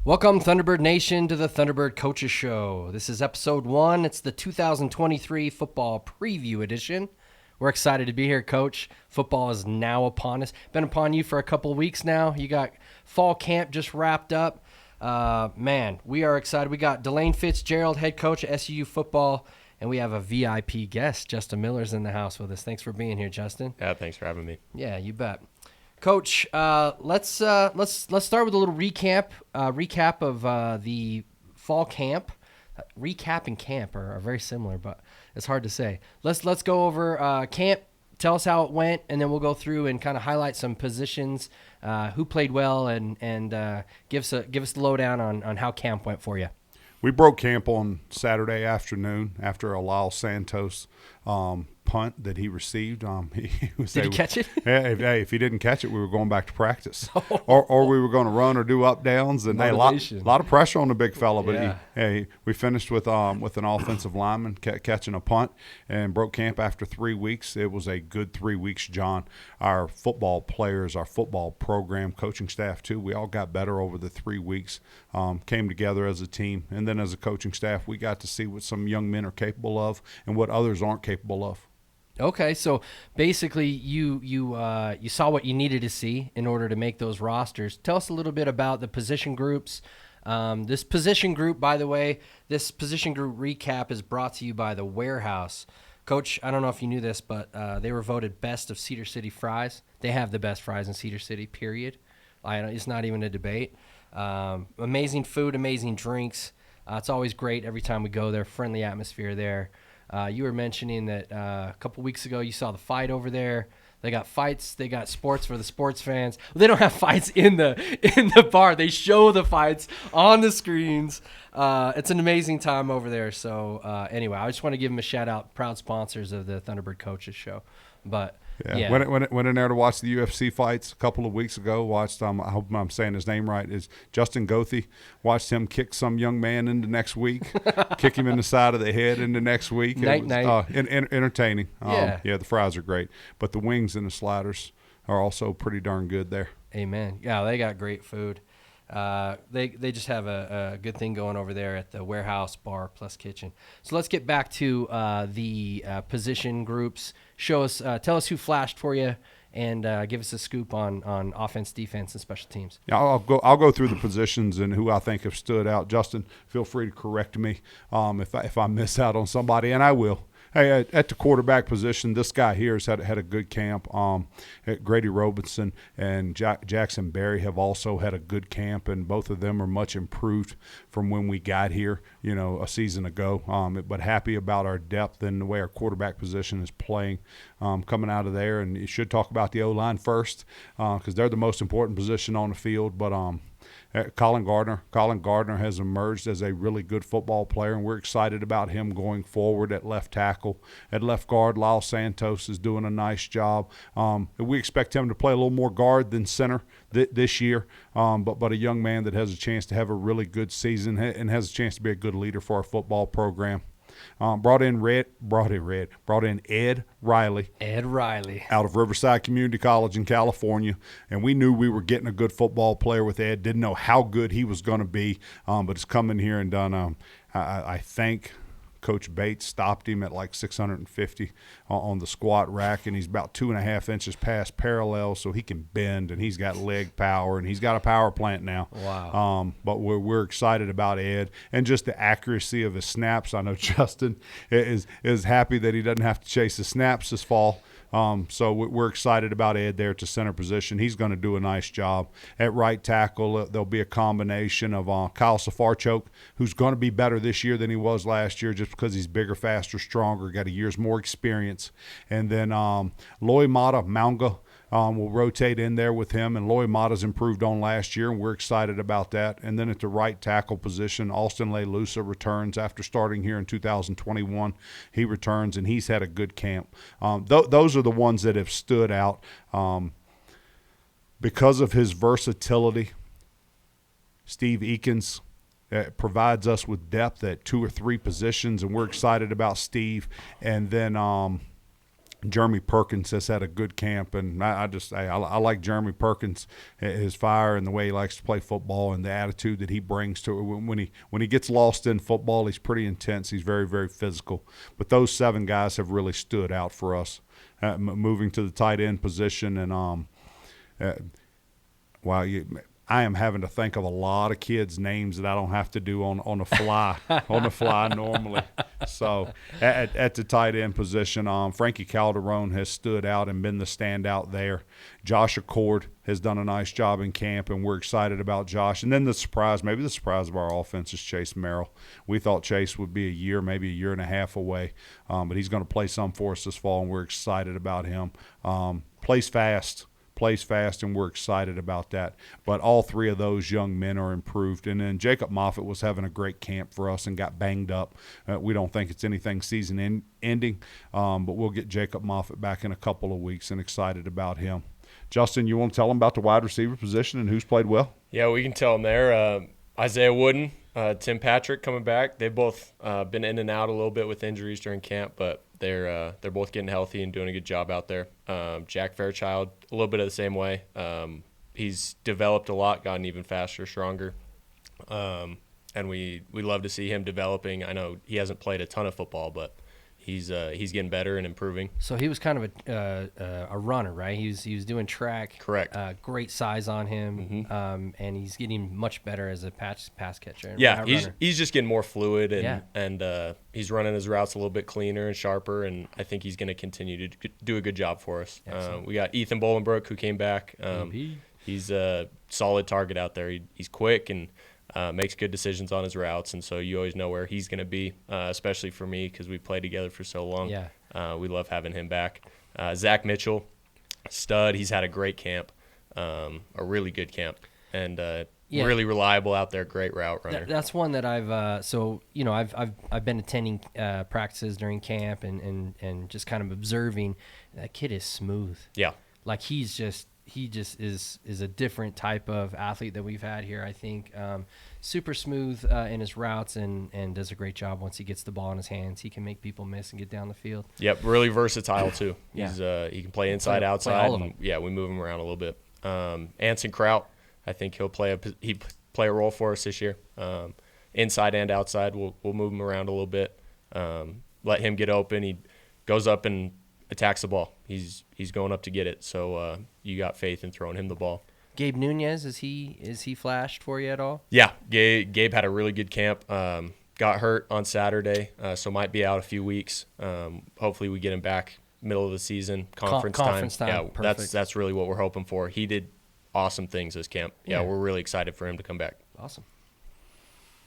Welcome, Thunderbird Nation, to the Thunderbird Coaches Show. This is episode 1. It's the 2023 football preview edition. We're excited to be here, Coach. Football is now upon us. Been upon you for a couple of weeks now. You got fall camp just wrapped up. Man, we are excited. We got DeLane Fitzgerald, head coach at SUU football, and we have a VIP guest. Justin Miller's in the house with us. Thanks for being here, Justin. Yeah, thanks for having me. Yeah, you bet. Coach, let's start with a little recap of the fall camp. Recap and camp are very similar, but it's hard to say. Let's go over camp. Tell us how it went, and then we'll go through and kind of highlight some positions, who played well, and give us the lowdown on how camp went for you. We broke camp on Saturday afternoon after a Lyle Santos punt that he received. Did he catch it? If he didn't catch it, we were going back to practice, or we were going to run or do up downs. And a lot of pressure on the big fella. But we finished with an offensive lineman catching a punt and broke camp after 3 weeks. It was a good 3 weeks, John. Our football players, our football program, coaching staff too, we all got better over the 3 weeks. Came together as a team, and then as a coaching staff, we got to see what some young men are capable of and what others aren't capable of. Okay, so basically you saw what you needed to see in order to make those rosters. Tell us a little bit about the position groups. This position group, by the way, this position group recap is brought to you by the Warehouse. Coach, I don't know if you knew this, but they were voted best of Cedar City fries. They have the best fries in Cedar City, period. It's not even a debate. Amazing food, amazing drinks. It's always great every time we go there. Friendly atmosphere there. You were mentioning that a couple weeks ago you saw the fight over there. They got fights. They got sports for the sports fans. Well, they don't have fights in the bar. They show the fights on the screens. It's an amazing time over there. So anyway, I just want to give them a shout out. Proud sponsors of the Thunderbird Coaches Show. But yeah. Went in there to watch the UFC fights a couple of weeks ago. Watched, I hope I'm saying his name right, is Justin Goethe. Watched him kick some young man into next week, kick him in the side of the head into next week. Night. Entertaining. Yeah. The fries are great, but the wings and the sliders are also pretty darn good there. Amen. Yeah, they got great food. They just have a good thing going over there at the Warehouse Bar plus Kitchen. So let's get back to the position groups. Tell us who flashed for you, and give us a scoop on offense, defense, and special teams. Yeah, I'll go through the positions and who I think have stood out. Justin, feel free to correct me if I miss out on somebody, and I will. Hey, at the quarterback position, this guy here has had a good camp. Grady Robinson and Jackson Berry have also had a good camp, and both of them are much improved from when we got here, a season ago. But happy about our depth and the way our quarterback position is playing coming out of there. And you should talk about the O-line first because they're the most important position on the field. But Colin Gardner has emerged as a really good football player, and we're excited about him going forward at left tackle. At left guard, Lyle Santos is doing a nice job. We expect him to play a little more guard than center this year, but a young man that has a chance to have a really good season and has a chance to be a good leader for our football program. Brought in Ed Riley. Out of Riverside Community College in California. And we knew we were getting a good football player with Ed. Didn't know how good he was going to be, but it's come in here and done. I think Coach Bates stopped him at like 650 on the squat rack, and he's about 2.5 inches past parallel, so he can bend, and he's got leg power, and he's got a power plant now. Wow. But we're excited about Ed and just the accuracy of his snaps. I know Justin is happy that he doesn't have to chase his snaps this fall. So we're excited about Ed there at the center position. He's going to do a nice job. At right tackle, there'll be a combination of Kyle Safarchuk, who's going to be better this year than he was last year just because he's bigger, faster, stronger, got a year's more experience. And then Loy Mata Maunga will rotate in there with him, and Loy Mata's improved on last year, and we're excited about that. And then at the right tackle position, Austin Lelusa returns after starting here in 2021. He returns, and he's had a good camp. Those are the ones that have stood out because of his versatility. Steve Eakins provides us with depth at 2 or 3 positions, and we're excited about Steve. And then Jeremy Perkins has had a good camp, and I like Jeremy Perkins, his fire and the way he likes to play football and the attitude that he brings to it. When he gets lost in football, he's pretty intense. He's very, very physical. But those 7 guys have really stood out for us. Moving to the tight end position, and I am having to think of a lot of kids' names that I don't have to do on the fly normally. So at the tight end position, Frankie Calderon has stood out and been the standout there. Josh Accord has done a nice job in camp, and we're excited about Josh. And then maybe the surprise of our offense is Chase Merrill. We thought Chase would be a year, maybe a year and a half away, but he's going to play some for us this fall, and we're excited about him. Plays fast, and we're excited about that. But all 3 of those young men are improved. And then Jacob Moffitt was having a great camp for us and got banged up. We don't think it's anything season-ending, but we'll get Jacob Moffitt back in a couple of weeks, and excited about him. Justin, you want to tell them about the wide receiver position and who's played well? Yeah, we can tell them there. Isaiah Wooden, Tim Patrick coming back. They've both been in and out a little bit with injuries during camp, but they're both getting healthy and doing a good job out there. Jack Fairchild, a little bit of the same way. He's developed a lot, gotten even faster, stronger, and we love to see him developing. I know he hasn't played a ton of football, but he's getting better and improving. So he was kind of a runner, right? He was doing track. Correct. Great size on him, and he's getting much better as a pass catcher. Yeah, he's just getting more fluid, and Yeah. he's running his routes a little bit cleaner and sharper, and I think he's going to continue to do a good job for us. We got Ethan Bolenbrook, who came back. He's a solid target out there. He's quick and makes good decisions on his routes, and so you always know where he's going to be, especially for me because we played together for so long. Yeah. We love having him back. Zach Mitchell, stud. He's had a great camp, a really good camp, and really reliable out there. Great route runner. That's one that I've been attending practices during camp and just kind of observing. That kid is smooth. Yeah. Like he just is a different type of athlete that we've had here. I think super smooth in his routes and does a great job once he gets the ball in his hands. He can make people miss and get down the field. Yep, really versatile too. Yeah. He can play inside, outside. Play all of them. Yeah, we move him around a little bit. Anson Kraut, I think he'll play a role for us this year. Inside and outside, we'll move him around a little bit. Let him get open. He goes up and attacks the ball. He's going up to get it. So you got faith in throwing him the ball. Gabe Nunez, is he flashed for you at all? Yeah, Gabe had a really good camp. Got hurt on Saturday, so might be out a few weeks. Hopefully we get him back middle of the season, conference time. Yeah, perfect. that's really what we're hoping for. He did awesome things this camp. Yeah, we're really excited for him to come back. Awesome.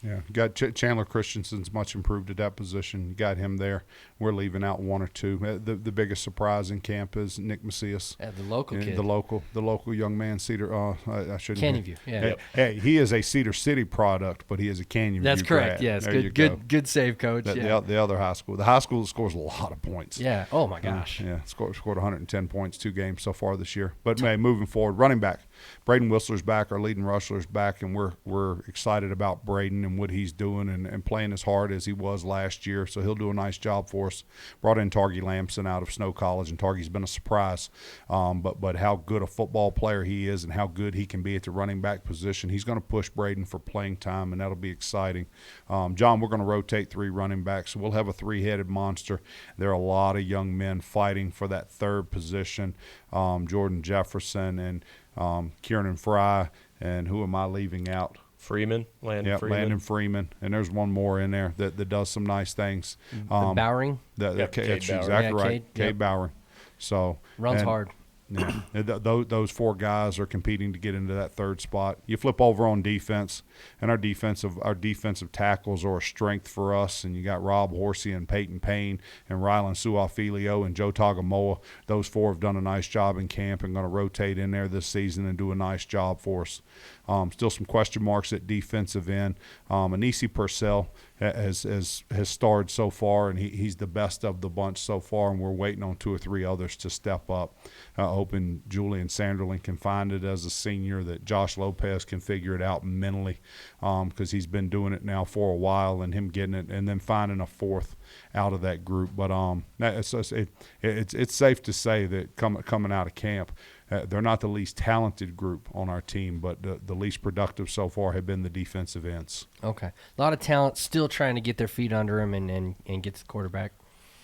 Yeah, you got Chandler Christensen's much improved at that position. You got him there. We're leaving out 1 or 2. The biggest surprise in camp is Nick Macias. The local kid. The local young man, Cedar. I shouldn't. Canyon View. Yeah. Hey, he is a Cedar City product, but he is a Canyon View. That's correct. grad. Yes. There Good save, coach. The other high school. The high school that scores a lot of points. Yeah. Oh my gosh. Scored 110 points 2 games so far this year. But moving forward, running back. Braden Whistler's back, our leading rusher's back, and we're excited about Braden and what he's doing and playing as hard as he was last year. So he'll do a nice job for us. Brought in Targy Lamson out of Snow College, and Targy's been a surprise. But how good a football player he is and how good he can be at the running back position, he's going to push Braden for playing time, and that'll be exciting. John, we're going to rotate 3 running backs, so we'll have a 3-headed monster. There are a lot of young men fighting for that 3rd position. Jordan Jefferson and Kieran Fry, and who am I leaving out? Landon Freeman, and there's one more in there that does some nice things. Bowering. That's Cade exactly Bowering. right, Cade Bowering. So Runs hard. Yeah, those 4 guys are competing to get into that 3rd spot. You flip over on defense, and our defensive tackles are a strength for us. And you got Rob Horsey and Peyton Payne and Rylan Suafilio and Joe Tagamoa. Those 4 have done a nice job in camp and going to rotate in there this season and do a nice job for us. Still some question marks at defensive end. Anisi Purcell has starred so far, and he's the best of the bunch so far, and we're waiting on 2 or 3 others to step up. Hoping Julian Sanderling can find it as a senior, that Josh Lopez can figure it out mentally, because he's been doing it now for a while, and him getting it, and then finding a fourth out of that group. But it's safe to say that coming out of camp, they're not the least talented group on our team, but the least productive so far have been the defensive ends. Okay. A lot of talent still trying to get their feet under them and get to the quarterback.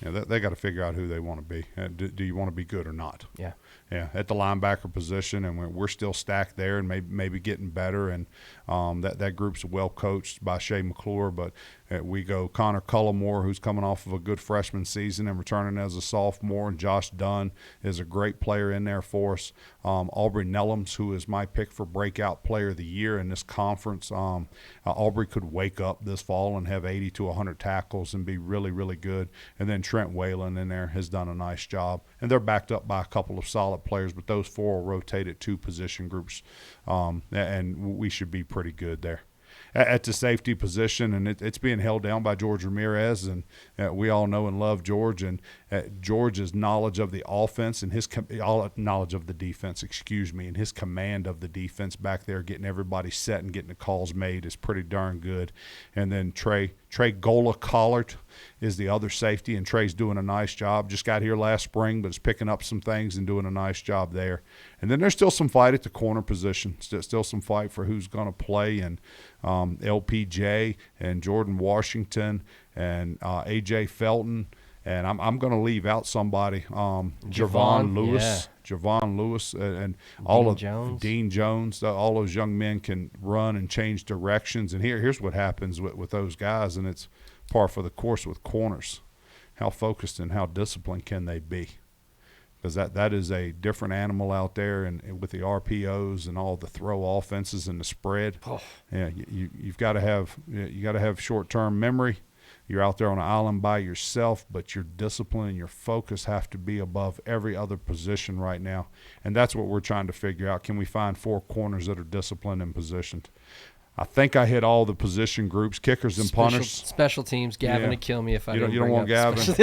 Yeah, they got to figure out who they want to be. Do you want to be good or not? Yeah. Yeah, at the linebacker position, and we're still stacked there, and maybe getting better. And that group's well coached by Shea McClure. But we go Connor Cullimore, who's coming off of a good freshman season and returning as a sophomore, and Josh Dunn is a great player in there for us. Aubrey Nellums, who is my pick for breakout player of the year in this conference. Aubrey could wake up this fall and have 80 to 100 tackles and be really, really good. And then Trent Whalen in there has done a nice job. And they're backed up by a couple of solid players, but those 4 will rotate at 2 position groups, and we should be pretty good there. At the safety position, and it's being held down by George Ramirez, and we all know and love George, and George's knowledge of the offense and his knowledge of the defense, and his command of the defense back there, getting everybody set and getting the calls made is pretty darn good. And then Trey Gola Collard is the other safety, and Trey's doing a nice job. Just got here last spring, but is picking up some things and doing a nice job there. And then there's still some fight at the corner position, still some fight for who's going to play, and LPJ and Jordan Washington and A.J. Felton. And I'm going to leave out somebody, Javon Lewis. Yeah. Javon Lewis and Dean Jones. All those young men can run and change directions. And here's what happens with those guys, and it's par for the course with corners. How focused and how disciplined can they be? Because that is a different animal out there, and with the RPOs and all the throw offenses and the spread. Oh. Yeah, you've got to have short-term memory. You're out there on an island by yourself, but your discipline and your focus have to be above every other position right now. And that's what we're trying to figure out. Can we find 4 corners that are disciplined and positioned? I think I hit all the position groups, kickers and punters. Special teams. Gavin would kill me if I didn't. You don't want Gavin.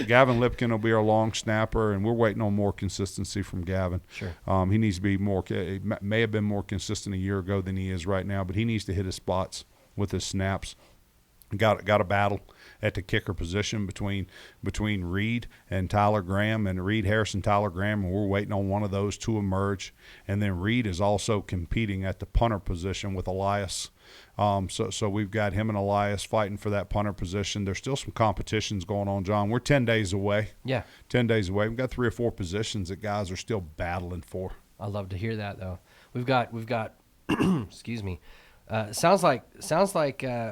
Gavin Lipkin will be our long snapper, and we're waiting on more consistency from Gavin. Sure. He needs to be more. He may have been more consistent a year ago than he is right now, but he needs to hit his spots with his snaps. Got a battle at the kicker position between Reed and Tyler Graham, and Reed Harris and Tyler Graham, and we're waiting on one of those to emerge. And then Reed is also competing at the punter position with Elias. So we've got him and Elias fighting for that punter position. There's still some competitions going on, John. We're 10 days away. Yeah. 10 days away. We've got 3 or 4 positions that guys are still battling for. I love to hear that, though. We've got excuse me. Sounds like.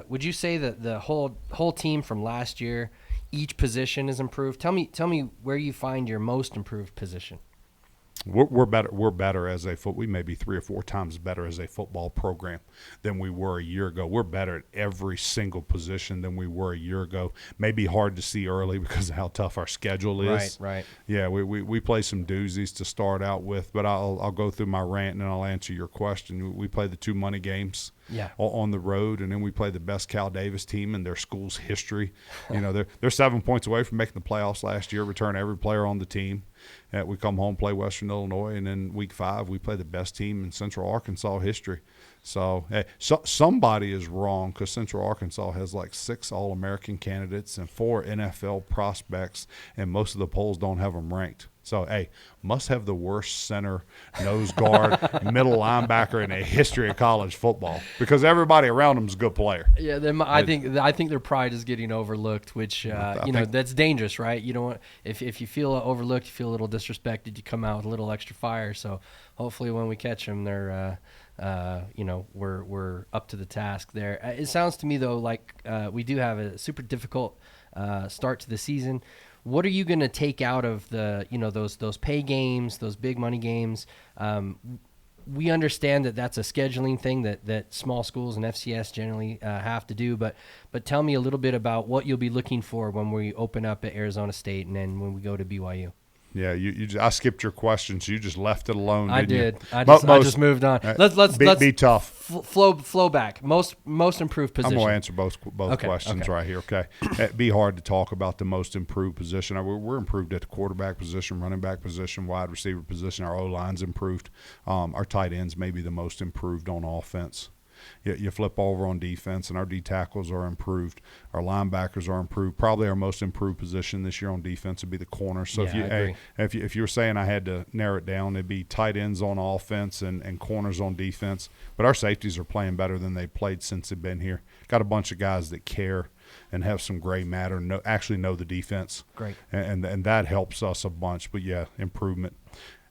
Would you say that the whole team from last year, each position is improved? Tell me where you find your most improved position. We're better. We're better as we may be 3 or 4 times better as a football program than we were a year ago. We're better at every single position than we were a year ago. Maybe hard to see early because of how tough our schedule is. Right. Yeah, we play some doozies to start out with, but I'll go through my rant and then I'll answer your question. We play the 2 money games. Yeah. On the road, and then we play the best Cal Davis team in their school's history. They're 7 points away from making the playoffs last year. Return every player on the team. We come home, play Western Illinois, and then week 5 we play the best team in Central Arkansas history. So somebody is wrong, because Central Arkansas has like 6 All-American candidates and 4 NFL prospects, and most of the polls don't have them ranked. So, must have the worst center, nose guard, middle linebacker in the history of college football, because everybody around them is a good player. Yeah, I think their pride is getting overlooked, which that's dangerous, right? You don't want, if you feel overlooked, you feel a little disrespected, you come out with a little extra fire. So hopefully when we catch them, they're we're up to the task there. It sounds to me though like we do have a super difficult start to the season. What are you going to take out of the, those pay games, those big money games? We understand that that's a scheduling thing that small schools and FCS generally have to do, but tell me a little bit about what you'll be looking for when we open up at Arizona State and then when we go to BYU. Yeah, I skipped your questions. You just left it alone. I didn't did. You? I just moved on. Let's be tough. Flow back. Most improved position. I'm going to answer both questions right here. Okay, it'd be hard to talk about the most improved position. We're improved at the quarterback position, running back position, wide receiver position. Our O line's improved. Our tight ends may be the most improved on offense. You flip over on defense, and our D tackles are improved. Our linebackers are improved. Probably our most improved position this year on defense would be the corner. So if you were saying I had to narrow it down, it'd be tight ends on offense and corners on defense. But our safeties are playing better than they've played since they've been here. Got a bunch of guys that care and have some gray matter, actually know the defense. Great. And that helps us a bunch. But, yeah, improvement.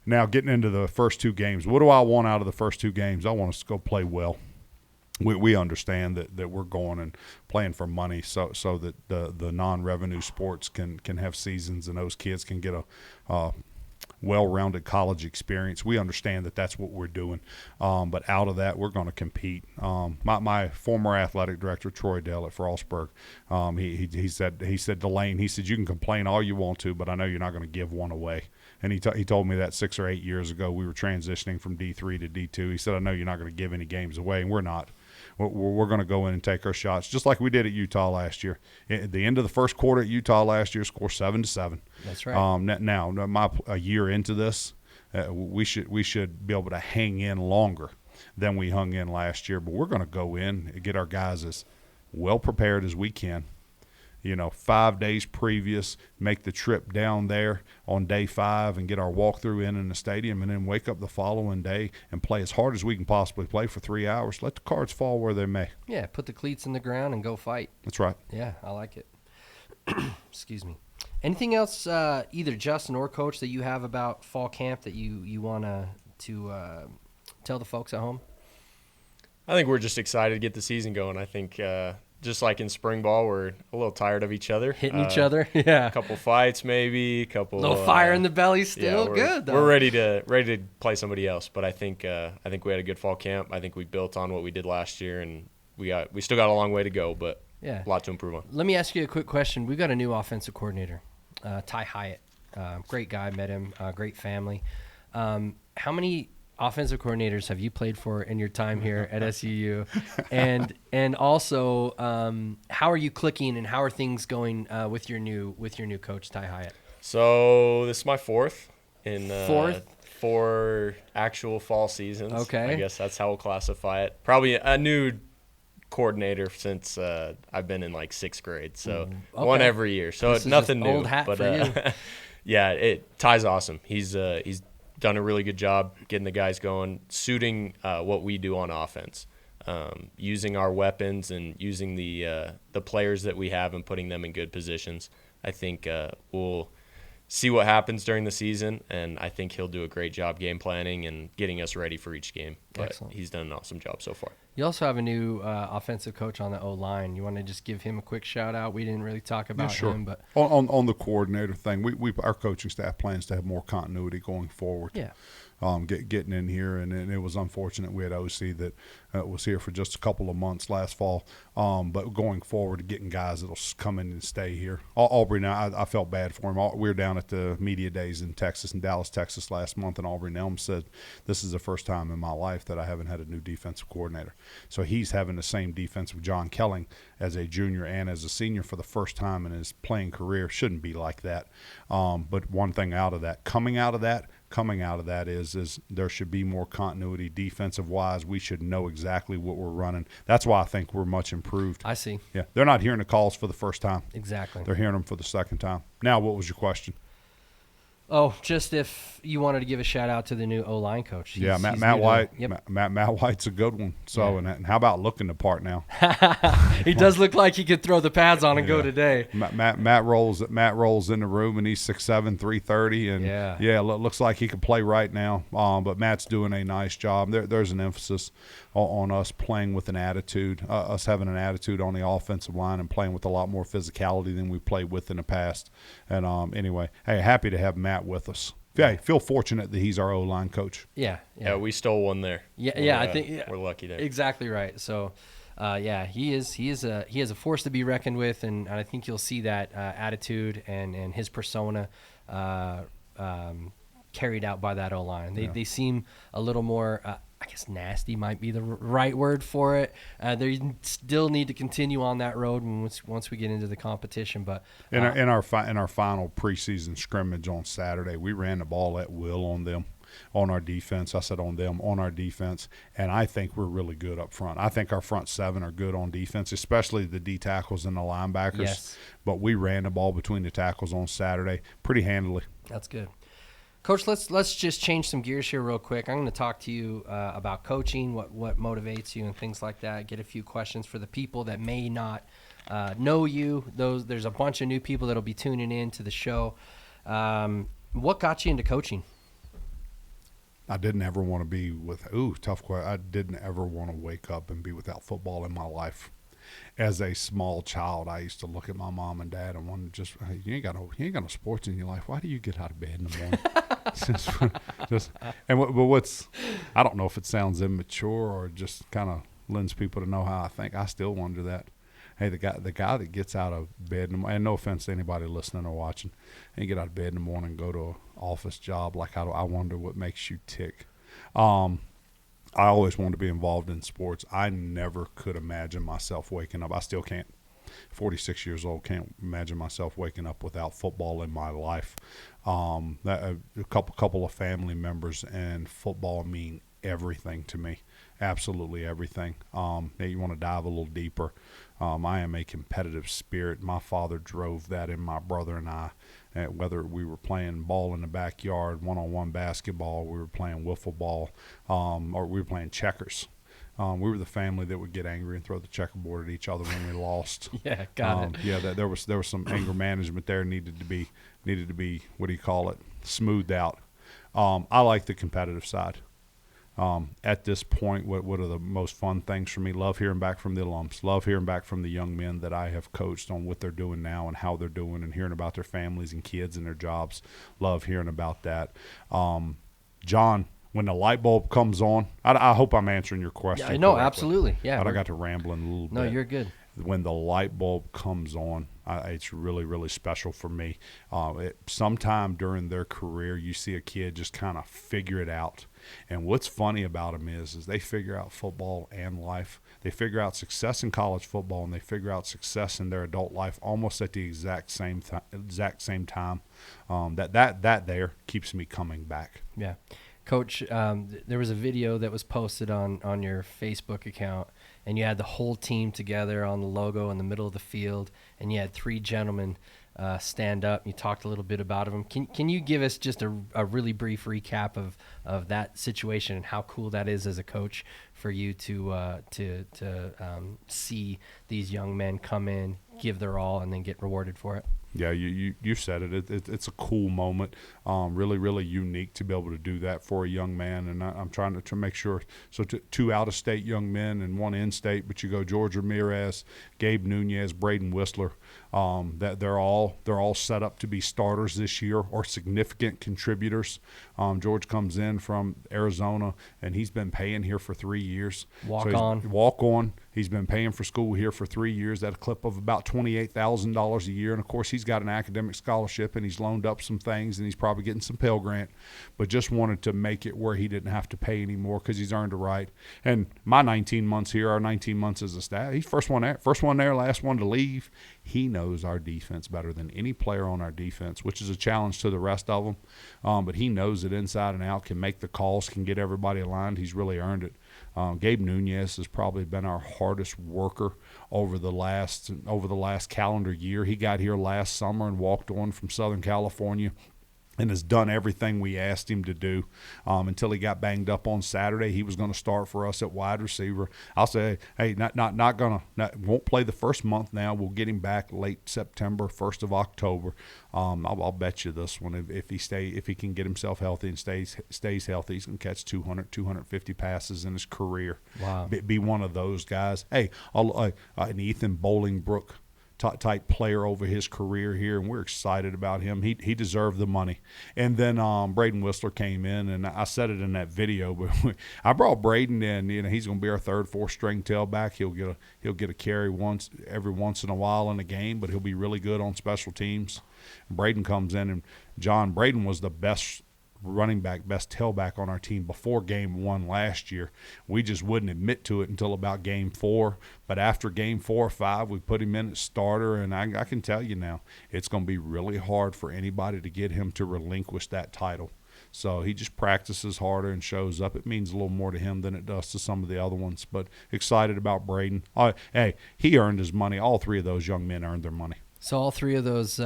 Now, getting into the first two games, what do I want out of the first two games? I want us to go play well. We understand that we're going and playing for money so that the non-revenue sports can have seasons and those kids can get a well-rounded college experience. We understand that that's what we're doing. But out of that, we're going to compete. My former athletic director, Troy Dell at Frostburg, he said, DeLane, he said, you can complain all you want to, but I know you're not going to give one away. And he told me that 6 or 8 years ago. We were transitioning from D3 to D2. He said, I know you're not going to give any games away, and we're not. We're going to go in and take our shots, just like we did at Utah last year. At the end of the first quarter at Utah last year, score 7-7. That's right. Now, a year into this, we should be able to hang in longer than we hung in last year. But we're going to go in and get our guys as well prepared as we can. 5 days previous, make the trip down there on day 5 and get our walkthrough in the stadium, and then wake up the following day and play as hard as we can possibly play for 3 hours. Let the cards fall where they may. Yeah, put the cleats in the ground and go fight. That's right. Yeah, I like it. Excuse me. Anything else, either Justin or Coach, that you have about fall camp that you want to tell the folks at home? I think we're just excited to get the season going. I think just like in spring ball, we're a little tired of each other. Hitting each other, yeah. A couple fights maybe, a little fire in the belly still. Yeah, good, though. We're ready to play somebody else. But I think we had a good fall camp. I think we built on what we did last year, and we still got a long way to go, but a lot to improve on. Let me ask you a quick question. We've got a new offensive coordinator, Ty Hyatt. Great guy, met him, great family. How many offensive coordinators have you played for in your time here at SUU? And also, how are you clicking, and how are things going with your new coach, Ty Hyatt? So this is my fourth in Fourth? 4 actual fall seasons. Okay. I guess that's how we'll classify it. Probably a new coordinator since I've been in like 6th grade. So one every year. So this nothing is new. Old hat but for you. yeah, Ty's awesome. He's done a really good job getting the guys going, suiting what we do on offense, using our weapons and using the players that we have and putting them in good positions. I think we'll see what happens during the season, and I think he'll do a great job game planning and getting us ready for each game. But Excellent. He's done an awesome job so far. You also have a new offensive coach on the O-line. You want to just give him a quick shout-out? We didn't really talk about him. But on the coordinator thing, our coaching staff plans to have more continuity going forward. Yeah. Getting in here, and it was unfortunate we had OC that was here for just a couple of months last fall. But going forward, getting guys that'll come in and stay here. Aubrey, now I felt bad for him. We were down at the media days in Dallas, Texas last month, and Aubrey Nelm said, "This is the first time in my life that I haven't had a new defensive coordinator." So he's having the same defense with John Kelling as a junior and as a senior for the first time in his playing career. Shouldn't be like that. But one thing coming out of that is there should be more continuity defensive-wise. We should know exactly what we're running. That's why I think we're much improved. I see. Yeah, they're not hearing the calls for the first time. Exactly. They're hearing them for the second time. Now, what was your question? Oh, just if you wanted to give a shout-out to the new O-line coach. Matt White. Yep. Matt White's a good one. So, and how about looking the part now? He does look like he could throw the pads on and go today. Matt rolls in the room, and he's 6'7", 330, and looks like he could play right now. But Matt's doing a nice job. There's an emphasis on us playing with an attitude, us having an attitude on the offensive line and playing with a lot more physicality than we played with in the past. And anyway, hey, happy to have Matt with us. Yeah, feel fortunate that he's our O-line coach. Yeah, we stole one there. I think we're lucky there. Exactly right. So, he has a force to be reckoned with, and I think you'll see that attitude and his persona carried out by that O-line. They seem a little more, I guess nasty might be the right word for it. They still need to continue on that road once we get into the competition. But in our final preseason scrimmage on Saturday, we ran the ball at will on them. On our defense, I said on our defense, and I think we're really good up front. I think our front seven are good on defense, especially the D tackles and the linebackers. Yes. But we ran the ball between the tackles on Saturday pretty handily. That's good. Coach, let's just change some gears here real quick. I'm going to talk to you about coaching, what motivates you and things like that. Get a few questions for the people that may not know you. There's a bunch of new people that'll be tuning in to the show. What got you into coaching? I didn't ever want to be tough question. I didn't ever want to wake up and be without football in my life. As a small child, I used to look at my mom and dad and wonder, hey, you ain't got no sports in your life. Why do you get out of bed in the morning? I don't know if it sounds immature or just kind of lends people to know how I think. I still wonder that. Hey, the guy that gets out of bed, and no offense to anybody listening or watching, and get out of bed in the morning and go to an office job, I wonder what makes you tick. I always wanted to be involved in sports. I never could imagine myself waking up. I still can't. 46 years old, can't imagine myself waking up without football in my life. A couple of family members and football mean everything to me. Absolutely everything. You want to dive a little deeper. I am a competitive spirit. My father drove that in my brother and I. Whether we were playing ball in the backyard, one-on-one basketball, we were playing wiffle ball, or we were playing checkers. We were the family that would get angry and throw the checkerboard at each other when we lost. Yeah, got it. Yeah, there was some anger management there needed to be smoothed out. I like the competitive side. At this point, what are the most fun things for me? Love hearing back from the alums. Love hearing back from the young men that I have coached on what they're doing now and how they're doing, and hearing about their families and kids and their jobs. Love hearing about that. John, when the light bulb comes on, I hope I'm answering your question. Yeah, no, correctly. absolutely. Yeah, But I got to rambling a little bit. No, you're good. When the light bulb comes on, it's really, really special for me. Sometime during their career, you see a kid just kind of figure it out. And what's funny about them is they figure out football and life. They figure out success in college football, and they figure out success in their adult life almost at the exact same time. That there keeps me coming back. Yeah. Coach, there was a video that was posted on your Facebook account, and you had the whole team together on the logo in the middle of the field, and you had three gentlemen stand up. You talked a little bit about them. Can you give us just a really brief recap of that situation and how cool that is as a coach for you to see these young men come in, give their all, and then get rewarded for it? Yeah, you said it. It's a cool moment, really, really unique to be able to do that for a young man. And I'm trying to make sure. So two out-of-state young men and one in-state, but you go George Ramirez, Gabe Nunez, Braden Whistler. That they're all set up to be starters this year or significant contributors. George comes in from Arizona, and he's been paying here for 3 years. Walk on. He's been paying for school here for 3 years at a clip of about $28,000 a year. And, of course, he's got an academic scholarship, and he's loaned up some things, and he's probably getting some Pell Grant, but just wanted to make it where he didn't have to pay anymore because he's earned a right. And my 19 months here, our 19 months as a staff, he's first one there, last one to leave. He knows our defense better than any player on our defense, which is a challenge to the rest of them. But he knows it inside and out, can make the calls, can get everybody aligned. He's really earned it. Gabe Nunez has probably been our hardest worker over the last calendar year. He got here last summer and walked on from Southern California and has done everything we asked him to do until he got banged up on Saturday. He was going to start for us at wide receiver. I'll say, hey, won't play the first month now. We'll get him back late September, 1st of October. I'll bet you this one. If he can get himself healthy and stays healthy, he's going to catch 250 passes in his career. Wow. Be one of those guys. Hey, an Ethan Bolingbrook type player over his career here, and we're excited about him. He deserved the money. And then Braden Whistler came in, and I said it in that video, but I brought Braden in. He's going to be our third, fourth string tailback. He'll get a carry every once in a while in a game, but he'll be really good on special teams. Braden comes in, and John Braden was the best running back, best tailback on our team before game 1 last year. We just wouldn't admit to it until about game 4. But after game 4 or 5, we put him in at starter, and I can tell you now, it's going to be really hard for anybody to get him to relinquish that title. So he just practices harder and shows up. It means a little more to him than it does to some of the other ones. But excited about Braden. Hey, he earned his money. All 3 of those young men earned their money. So all 3 of those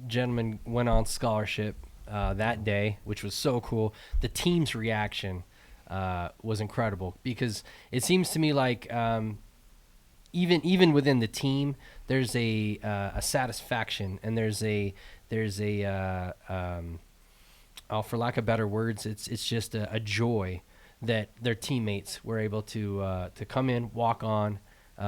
gentlemen went on scholarship that day, which was so cool. The team's reaction was incredible, because it seems to me like even within the team, there's a satisfaction, and there's a for lack of better words, it's just a joy that their teammates were able to come in, walk on.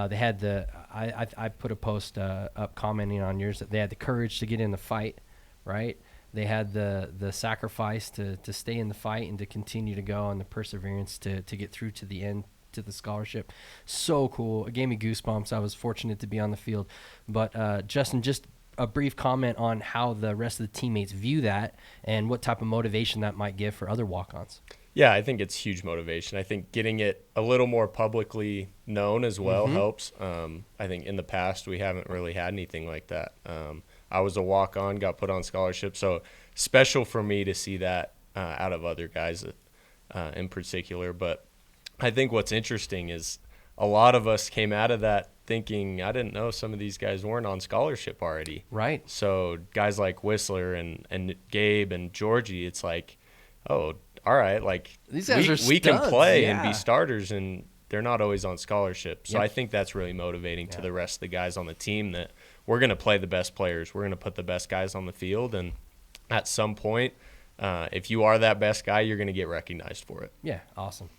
They had I put a post up commenting on yours that they had the courage to get in the fight, right? They had the sacrifice to stay in the fight and to continue to go, and the perseverance to get through to the end, to the scholarship. So cool. It gave me goosebumps. I was fortunate to be on the field. But Justin, just a brief comment on how the rest of the teammates view that and what type of motivation that might give for other walk-ons. Yeah, I think it's huge motivation. I think getting it a little more publicly known as well helps. I think in the past we haven't really had anything like that. I was a walk-on, got put on scholarship, so special for me to see that out of other guys in particular. But I think what's interesting is a lot of us came out of that thinking, I didn't know some of these guys weren't on scholarship already. Right. So guys like Whistler and Gabe and Georgie, it's like, oh, all right, like these guys we can studs, play yeah. and be starters, and they're not always on scholarship. So Yep. I think that's really motivating to the rest of the guys on the team, that we're going to play the best players. We're going to put the best guys on the field, and at some point, if you are that best guy, you're going to get recognized for it. Yeah, awesome.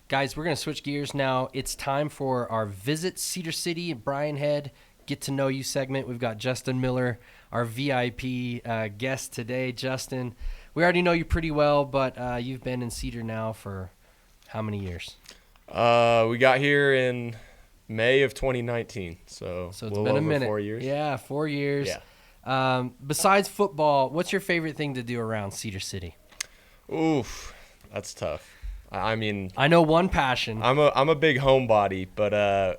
Guys, we're going to switch gears now. It's time for our Visit Cedar City and Brian Head Get to Know You segment. We've got Justin Miller, our VIP guest today. Justin, we already know you pretty well, but you've been in Cedar now for how many years? We got here in May of 2019, so It's a been little a over minute. 4 years. Yeah, 4 years. Yeah. Besides football, what's your favorite thing to do around Cedar City? Oof, that's tough. I mean, I know one passion. I'm a big homebody, but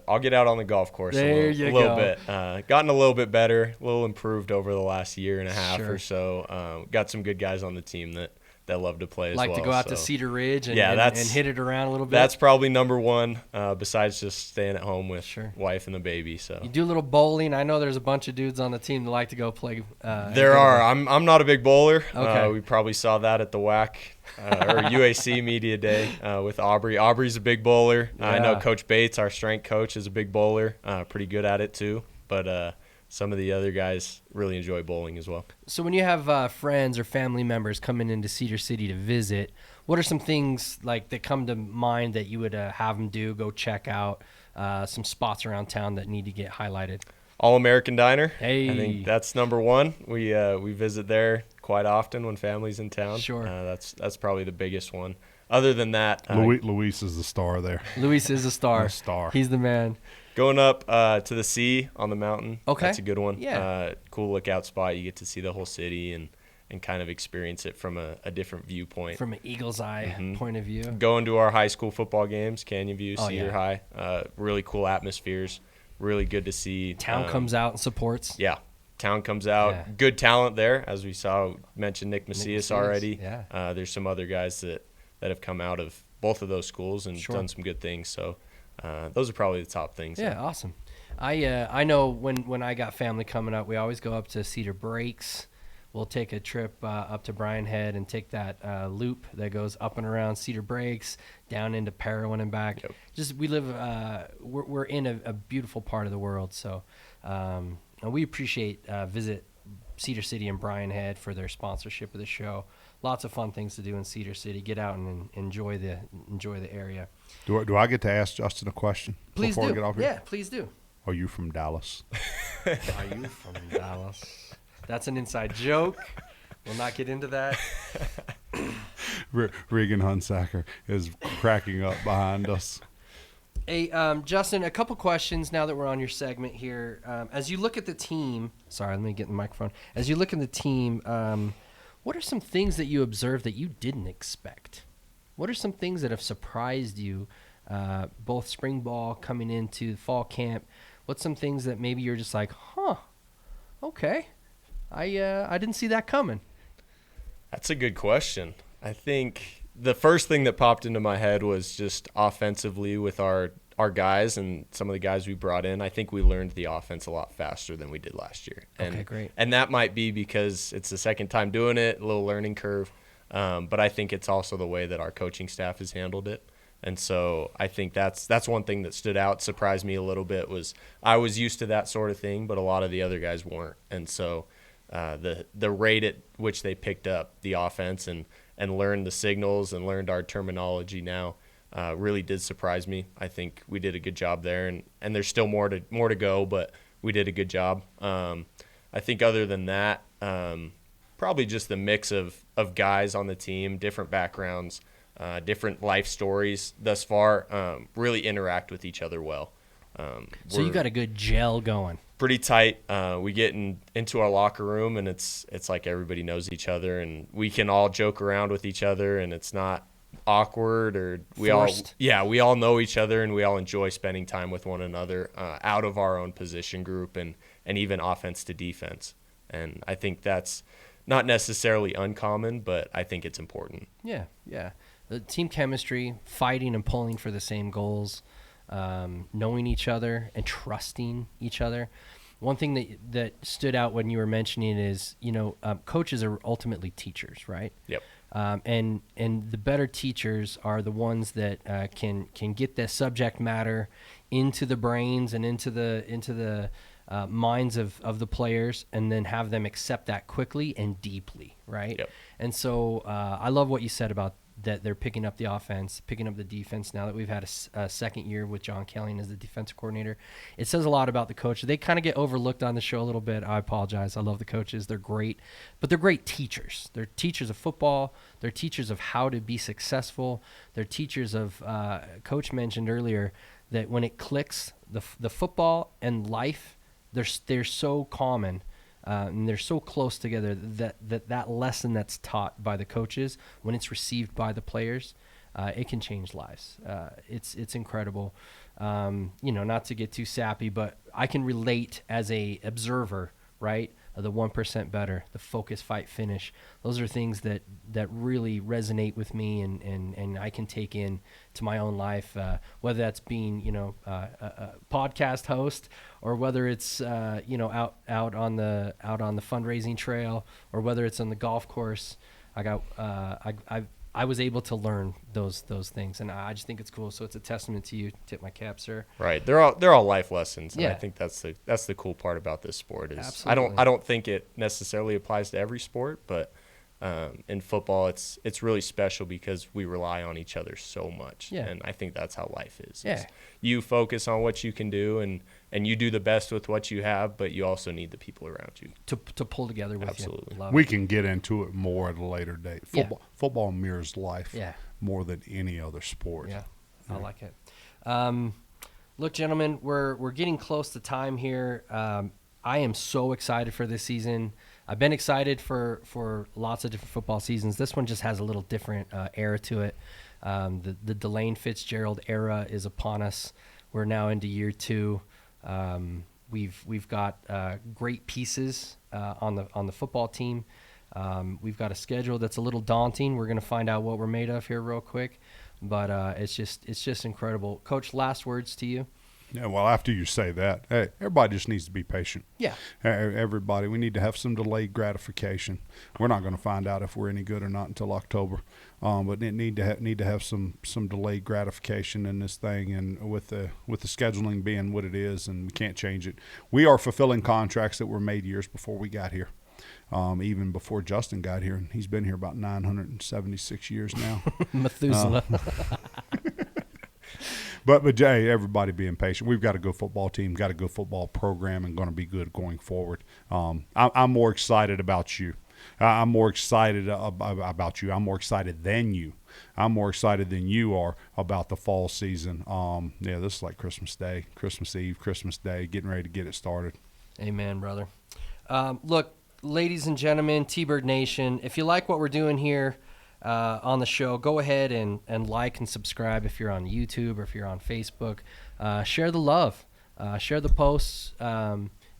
I'll get out on the golf course There a you little go. bit. Gotten a little bit better, a little improved over the last year and a half Sure. or so. Got some good guys on the team that love to play as well. Like to go out to so Cedar Ridge and, Yeah, and that's- hit it around a little bit. That's probably number one, besides just staying at home with Sure. wife and the baby. So You do a little bowling. I know there's a bunch of dudes on the team that like to go play. there are. I'm not a big bowler. Okay. We probably saw that at the WAC or UAC Media Day with Aubrey. Aubrey's a big bowler. I know Yeah. Coach Bates, our strength coach, is a big bowler. Pretty good at it too. But some of the other guys really enjoy bowling as well. So when you have friends or family members coming into Cedar City to visit, what are some things like that come to mind that you would have them do, go check out, some spots around town that need to get highlighted? All-American Diner. Hey. I think that's number one. We visit there quite often when family's in town. Sure. That's probably the biggest one. Other than that, Luis is the star there. Luis is a star. A star. He's the man. going up to the sea on the mountain. Okay. That's a good one. Yeah. Cool lookout spot. You get to see the whole city and kind of experience it from a different viewpoint. From an eagle's eye point of view. Going to our high school football games, Canyon View, Oh, Cedar yeah. High. Really cool atmospheres. Really good to see. Town comes out and supports. Yeah. Town comes out. Yeah. Good talent there, as we saw. Mentioned Nick Macias Macias, already. yeah. There's some other guys that have come out of both of those schools and Sure. done some good things. So those are probably the top things. Yeah, awesome. I know when I got family coming up, we always go up to Cedar Breaks. We'll take a trip up to Brian Head and take that loop that goes up and around Cedar Breaks, down into Parowan and back. Yep. Just we live, we're in a beautiful part of the world, so and we appreciate Visit Cedar City and Brian Head for their sponsorship of the show. Lots of fun things to do in Cedar City. Get out and enjoy the area. Do I get to ask Justin a question Please before do. I get off here? Yeah, please do. Are you from Dallas? Are you from Dallas? That's an inside joke. We'll not get into that. Regan Hunsacker is cracking up behind us. Hey, Justin, a couple questions now that we're on your segment here. As you look at the team, sorry, let me get the microphone. As you look at the team, what are some things that you observed that you didn't expect? What are some things that have surprised you, both spring ball coming into fall camp? What's some things that maybe you're just like, okay, I didn't see that coming? That's a good question. I think the first thing that popped into my head was just offensively with our guys and some of the guys we brought in. I think we learned the offense a lot faster than we did last year. Okay, great. And that might be because it's the second time doing it, a little learning curve. But I think it's also the way that our coaching staff has handled it. And so I think that's one thing that stood out, surprised me a little bit, was I was used to that sort of thing, but a lot of the other guys weren't. And so the rate at which they picked up the offense and learned the signals and learned our terminology now really did surprise me. I think we did a good job there, and there's still more to go, but we did a good job. I think other than that, probably just the mix of guys on the team, different backgrounds, different life stories thus far, really interact with each other well. So you got a good gel going. Pretty tight. We get into our locker room, and it's like everybody knows each other, and we can all joke around with each other, and it's not awkward or Forced. we all know each other, and we all enjoy spending time with one another out of our own position group and even offense to defense. And I think that's not necessarily uncommon, but I think it's important. Yeah. The team chemistry, fighting and pulling for the same goals, knowing each other and trusting each other. One thing that stood out when you were mentioning is, coaches are ultimately teachers, right? Yep. And the better teachers are the ones that can get the subject matter into the brains and into the minds of the players, and then have them accept that quickly and deeply, right? Yep. And so I love what you said about that they're picking up the offense, picking up the defense now that we've had a second year with John Kelly as the defensive coordinator. It says a lot about the coaches. They kind of get overlooked on the show a little bit. I apologize. I love the coaches. They're great. But they're great teachers. They're teachers of football. They're teachers of how to be successful. They're teachers of Coach mentioned earlier that when it clicks, the football and life, they're so common. And they're so close together that lesson that's taught by the coaches, when it's received by the players, it can change lives. It's incredible. Not to get too sappy, but I can relate as a observer, right? The 1% better, the focus, fight, finish. Those are things that really resonate with me, and I can take in to my own life, whether that's being, a podcast host, or whether it's, out on the fundraising trail, or whether it's on the golf course. I was able to learn those things, and I just think it's cool. So it's a testament to you. Tip my cap, sir. Right. They're all life lessons. And Yeah. I think that's the cool part about this sport is Absolutely. I don't think it necessarily applies to every sport, but in football it's really special because we rely on each other so much. Yeah. And I think that's how life is. Yeah. You focus on what you can do and you do the best with what you have, but you also need the people around you. To pull together with Absolutely. you. Love We it. can get into it more at a later date. Yeah. Football mirrors life Yeah. more than any other sport. Yeah, I like it. Look, gentlemen, we're getting close to time here. I am so excited for this season. I've been excited for lots of different football seasons. This one just has a little different era to it. The DeLane Fitzgerald era is upon us. We're now into year 2. We've got great pieces on the football team. We've got a schedule that's a little daunting. We're going to find out what we're made of here real quick, but it's just incredible. Coach, last words to you. Yeah, well, after you say that, hey, everybody just needs to be patient. Yeah. Everybody, we need to have some delayed gratification. We're not going to find out if we're any good or not until October, but need to have some delayed gratification in this thing, and with the scheduling being what it is, and we can't change it. We are fulfilling contracts that were made years before we got here, even before Justin got here, and he's been here about 976 years now. Methuselah. But Jay, everybody being patient. We've got a good football team, got a good football program, and going to be good going forward. I'm more excited about you. I'm more excited about you. I'm more excited than you I'm more excited than you are about the fall season. This is like Christmas Day, Christmas Eve, Christmas Day, getting ready to get it started. Amen, brother. Look, ladies and gentlemen, T-Bird Nation, if you like what we're doing here on the show, go ahead and like and subscribe if you're on YouTube or if you're on Facebook. Share the love. Share the posts.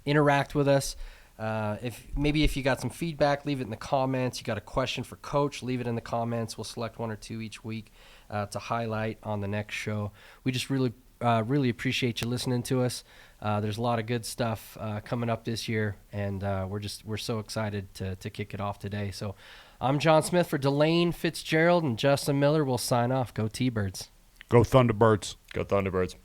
Interact with us. If you got some feedback, leave it in the comments. You got a question for Coach, leave it in the comments. We'll select one or two each week to highlight on the next show. We just really appreciate you listening to us. There's a lot of good stuff coming up this year, and we're so excited to kick it off today. So I'm Jon Smith for DeLane, Fitzgerald, and Justin Miller. We'll sign off. Go T-Birds. Go Thunderbirds. Go Thunderbirds.